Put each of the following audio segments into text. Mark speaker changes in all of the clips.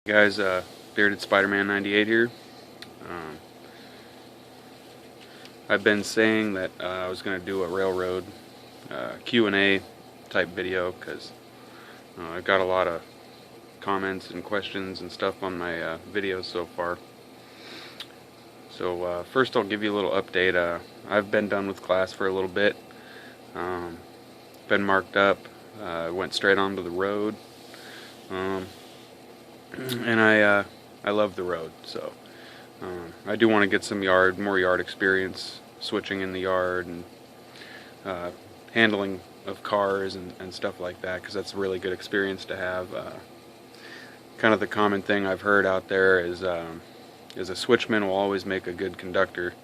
Speaker 1: Guys, Bearded Spider-Man 98 here. Um, I've been saying that I was going to do a railroad Q&A type video because I've got a lot of comments and questions and stuff on my videos so far. So first I'll give you a little update. I've been done with class for a little bit. Been marked up. Went straight onto the road. And I love the road, so I do want to get some more yard experience, switching in the yard and handling of cars and stuff like that, because that's a really good experience to have. Kind of the common thing I've heard out there is a switchman will always make a good conductor,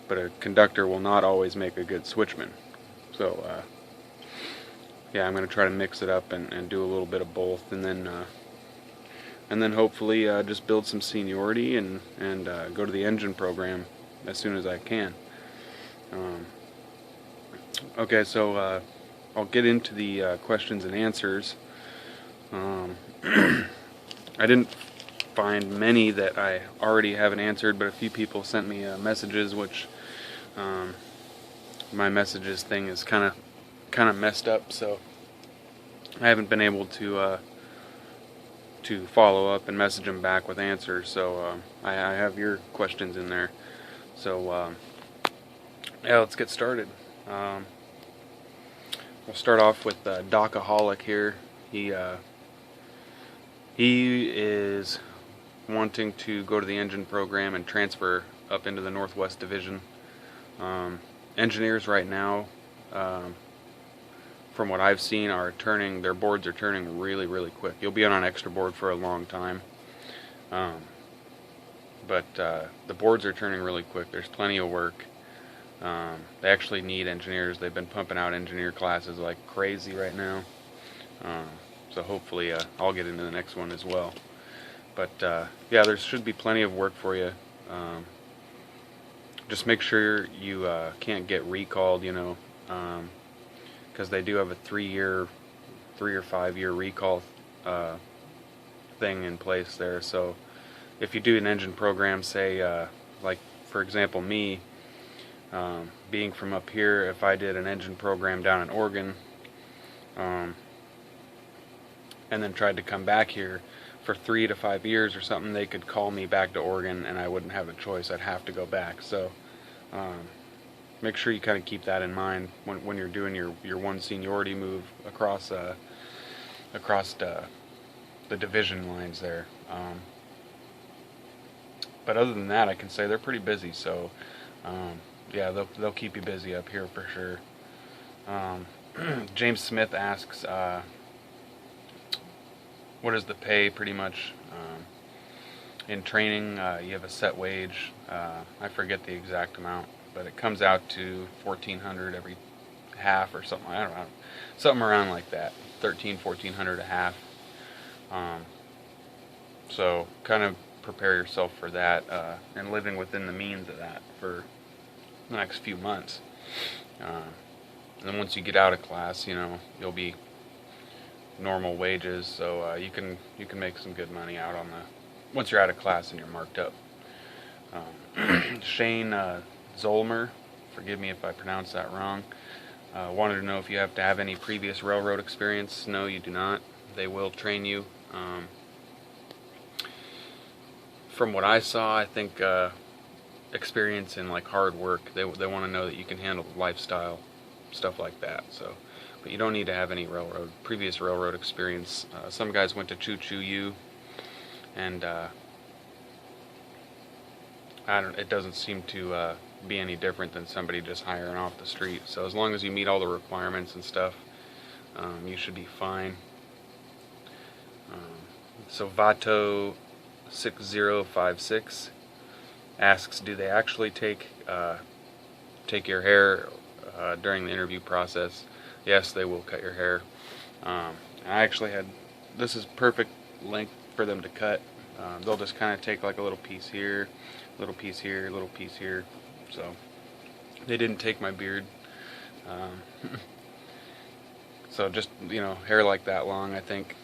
Speaker 1: but a conductor will not always make a good switchman. So yeah, I'm going to try to mix it up and do a little bit of both, and then hopefully just build some seniority and go to the engine program as soon as I can. Okay, so I'll get into the questions and answers. I didn't find many that I already haven't answered, but a few people sent me messages, which my messages thing is kind of messed up, so I haven't been able to follow up and message them back with answers. So I have your questions in there. So yeah, let's get started. We'll start off with Docaholic here. He is wanting to go to the engine program and transfer up into the Northwest Division. Engineers right now, from what I've seen, their boards are turning really, really quick. You'll be on an extra board for a long time, but the boards are turning really quick. There's plenty of work. They actually need engineers. They've been pumping out engineer classes like crazy right now. So hopefully I'll get into the next one as well. But yeah, there should be plenty of work for you. Just make sure you can't get recalled, because they do have a 3 or 5 year recall thing in place there. So if you do an engine program, say like for example me, being from up here, if I did an engine program down in Oregon and then tried to come back here for 3 to 5 years or something, they could call me back to Oregon and I wouldn't have a choice. I'd have to go back. So make sure you kind of keep that in mind when you're doing your one seniority move across the division lines there. But other than that, I can say they're pretty busy. So yeah, they'll keep you busy up here for sure. James Smith asks, what is the pay? Pretty much in training, you have a set wage. I forget the exact amount, but it comes out to $1,400 every half or something. I don't know, something around like that. $1,400 a half. So kind of prepare yourself for that, and living within the means of that for the next few months. And then once you get out of class, you'll be normal wages, so you can make some good money out on once you're out of class and you're marked up. Shane Zolmer, forgive me if I pronounced that wrong, wanted to know if you have to have any previous railroad experience. No, you do not. They will train you. From what I saw, I think experience in like hard work. They want to know that you can handle lifestyle stuff like that. So, but you don't need to have any previous railroad experience. Some guys went to Choo Choo U, and it doesn't seem to be any different than somebody just hiring off the street. So as long as you meet all the requirements and stuff, you should be fine. So Vato 6056 asks, do they actually take your hair during the interview process? Yes, they will cut your hair. I actually this is perfect length for them to cut. They'll just kind of take like a little piece here, little piece here, little piece here. So they didn't take my beard. So just hair like that long, I think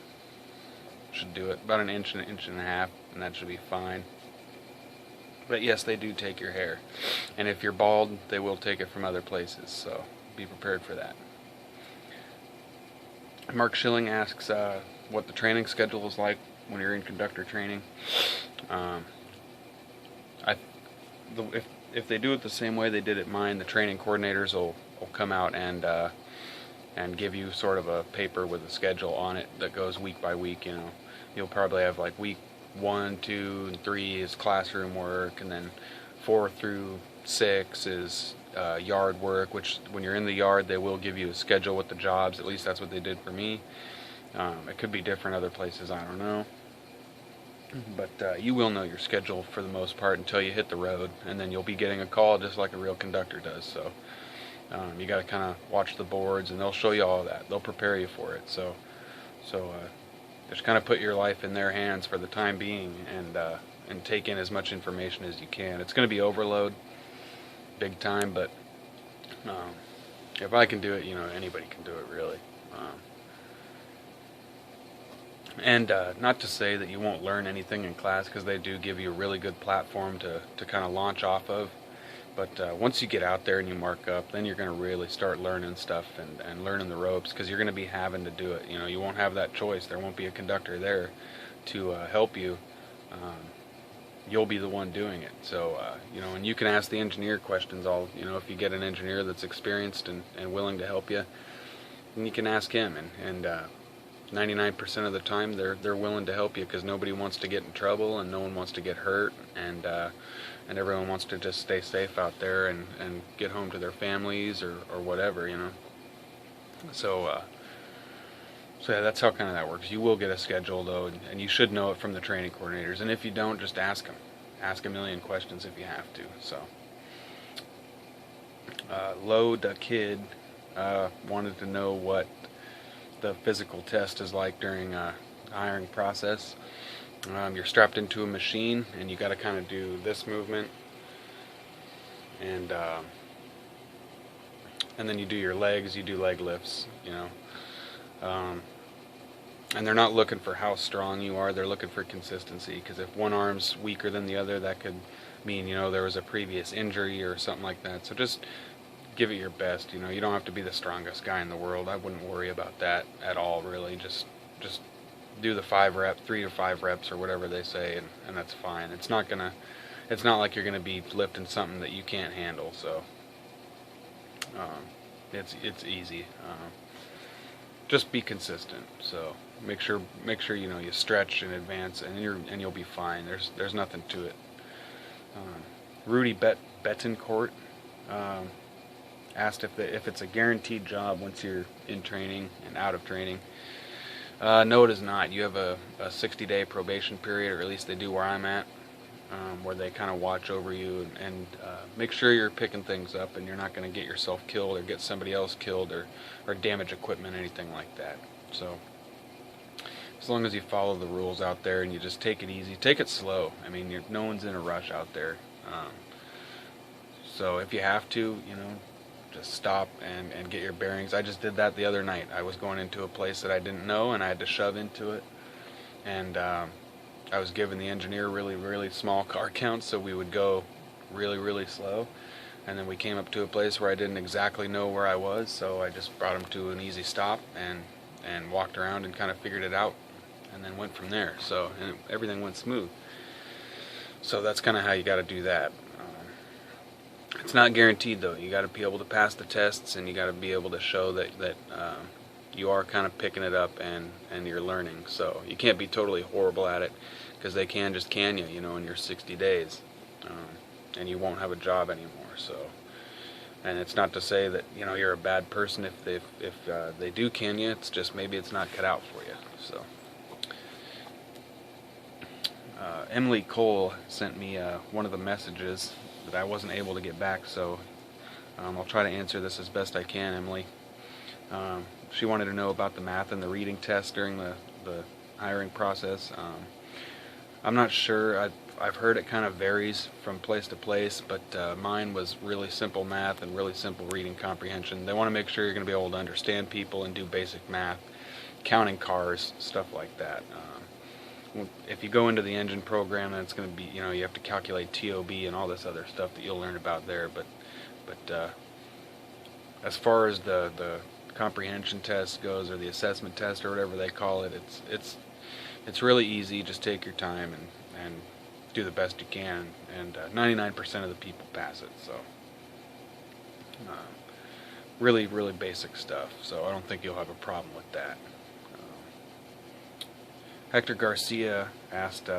Speaker 1: should do it. About an inch and a half, and that should be fine. But yes, they do take your hair. And if you're bald, they will take it from other places, so be prepared for that. Mark Schilling asks what the training schedule is like when you're in conductor training. If they do it the same way they did at mine, the training coordinators will come out and give you sort of a paper with a schedule on it that goes week by week. You'll probably have like week 1, 2, and 3 is classroom work, and then 4 through 6 is yard work, which when you're in the yard they will give you a schedule with the jobs. At least that's what they did for me. It could be different other places, I don't know. But you will know your schedule for the most part until you hit the road, and then you'll be getting a call just like a real conductor does. So you got to kind of watch the boards, and they'll show you all that. They'll prepare you for it. So just kind of put your life in their hands for the time being, and take in as much information as you can. It's going to be overload, big time, but if I can do it, anybody can do it, really. And not to say that you won't learn anything in class, because they do give you a really good platform to kind of launch off of. But once you get out there and you mark up, then you're going to really start learning stuff and learning the ropes, because you're going to be having to do it. You won't have that choice. There won't be a conductor there to help you. You'll be the one doing it. So, and you can ask the engineer questions if you get an engineer that's experienced and willing to help you, then you can ask him. And 99% of the time they're willing to help you, because nobody wants to get in trouble and no one wants to get hurt, and everyone wants to just stay safe out there and get home to their families or whatever. So yeah, that's how kind of that works. You will get a schedule though, and you should know it from the training coordinators, and if you don't, just ask them. Ask a million questions if you have to. So Load a Kid wanted to know what the physical test is like during the hiring process. You're strapped into a machine, and you got to kind of do this movement, and then you do your legs. You do leg lifts, and they're not looking for how strong you are. They're looking for consistency, because if one arm's weaker than the other, that could mean there was a previous injury or something like that. So just give it your best. You don't have to be the strongest guy in the world. I wouldn't worry about that at all, really. Just do the 3 to 5 reps or whatever they say, and that's fine. It's not like you're gonna be lifting something that you can't handle. So it's easy. Just be consistent. So make sure you stretch in advance, and you'll be fine. There's nothing to it. Rudy Betancourt asked if it's a guaranteed job once you're in training and out of training. No, it is not. You have a 60-day probation period, or at least they do where I'm at, where they kind of watch over you and make sure you're picking things up and you're not going to get yourself killed or get somebody else killed or damage equipment, anything like that. So as long as you follow the rules out there and you just take it easy, take it slow. I mean, no one's in a rush out there. So if you have to, just stop and get your bearings. I just did that the other night. I was going into a place that I didn't know, and I had to shove into it. And I was giving the engineer really, really small car counts, so we would go really, really slow. And then we came up to a place where I didn't exactly know where I was, so I just brought him to an easy stop and walked around and kind of figured it out, and then went from there. So everything went smooth. So that's kind of how you got to do that. It's not guaranteed though. You got to be able to pass the tests, and you got to be able to show that you are kind of picking it up and you're learning. So you can't be totally horrible at it, because they can you, in your 60 days, and you won't have a job anymore. So, and it's not to say that you're a bad person if they do can you. It's just maybe it's not cut out for you. So. Emily Cole sent me one of the messages that I wasn't able to get back, so I'll try to answer this as best I can, Emily. She wanted to know about the math and the reading test during the hiring process. I'm not sure. I've heard it kind of varies from place to place, but mine was really simple math and really simple reading comprehension. They want to make sure you're going to be able to understand people and do basic math, counting cars, stuff like that. if you go into the engine program, then it's going to be, you know, you have to calculate TOB and all this other stuff that you'll learn about there. But as far as the comprehension test goes, or the assessment test, or whatever they call it, it's really easy. Just take your time and do the best you can, and 99% of the people pass it. So really basic stuff. So I don't think you'll have a problem with that. Hector Garcia asked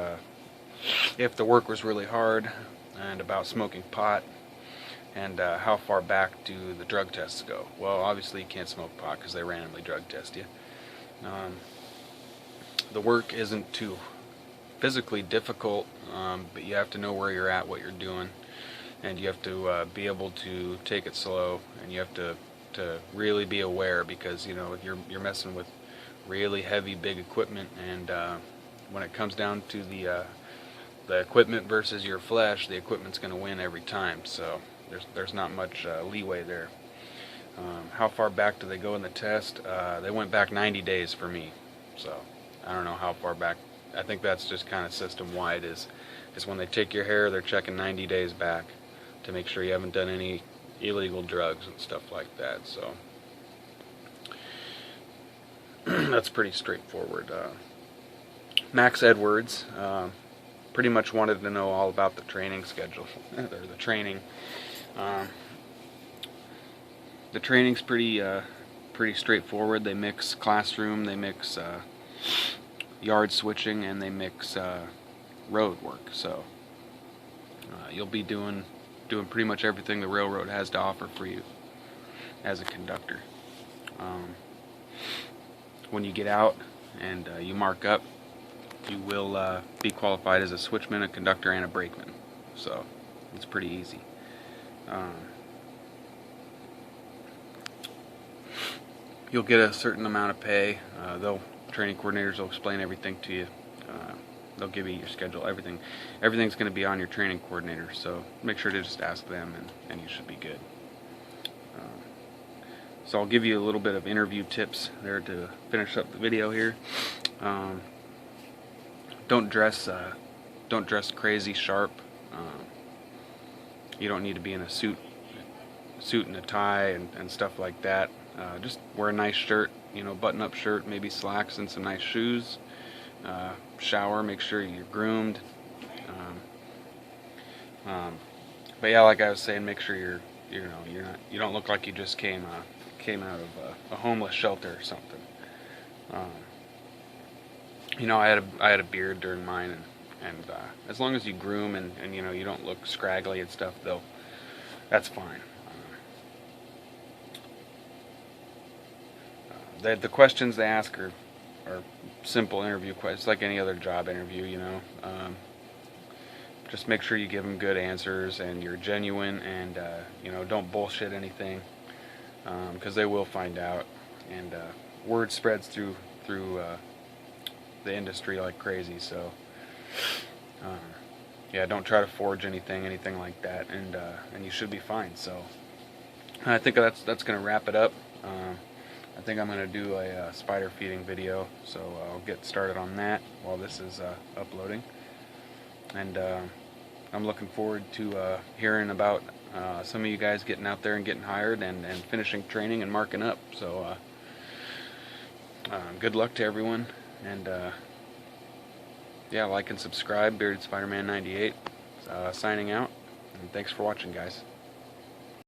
Speaker 1: if the work was really hard, and about smoking pot, and how far back do the drug tests go. Well, obviously you can't smoke pot because they randomly drug test you. The work isn't too physically difficult, but you have to know where you're at, what you're doing, and you have to be able to take it slow, and you have to really be aware, because you know you're messing with really heavy, big equipment, and when it comes down to the equipment versus your flesh, the equipment's going to win every time. So there's not much leeway there. How far back do they go in the test? They went back 90 days for me, so I don't know how far back. I think that's just kind of system-wide, is when they take your hair, they're checking 90 days back to make sure you haven't done any illegal drugs and stuff like that. So that's pretty straightforward. Max Edwards pretty much wanted to know all about the training schedule, or the training. The training's pretty straightforward. They mix classroom, they mix yard switching, and they mix road work. So you'll be doing pretty much everything the railroad has to offer for you as a conductor. When you get out and you mark up, you will be qualified as a switchman, a conductor, and a brakeman. So it's pretty easy. You'll get a certain amount of pay. Training coordinators will explain everything to you. They'll give you your schedule, everything. Everything's going to be on your training coordinator, so make sure to just ask them, and you should be good. So I'll give you a little bit of interview tips there to finish up the video here. Don't dress crazy sharp. You don't need to be in a suit and a tie and stuff like that. Just wear a nice shirt, you know, button-up shirt, maybe slacks and some nice shoes. Shower, make sure you're groomed. But yeah, like I was saying, make sure you don't look like you just came out of a homeless shelter or something. You know, I had a beard during mine, and as long as you groom and you know you don't look scraggly and stuff, that's fine. The questions they ask are simple interview questions, like any other job interview, you know. Just make sure you give them good answers, and you're genuine, and you know, don't bullshit anything, because they will find out, and word spreads through the industry like crazy. So yeah, don't try to forge anything like that, and you should be fine. So I think that's going to wrap it up. I think I'm going to do a spider feeding video, so I'll get started on that while this is uploading. And I'm looking forward to hearing about some of you guys getting out there and getting hired, and finishing training and marking up. So good luck to everyone, and yeah, like and subscribe. Bearded Spider-Man 98 signing out, and thanks for watching, guys.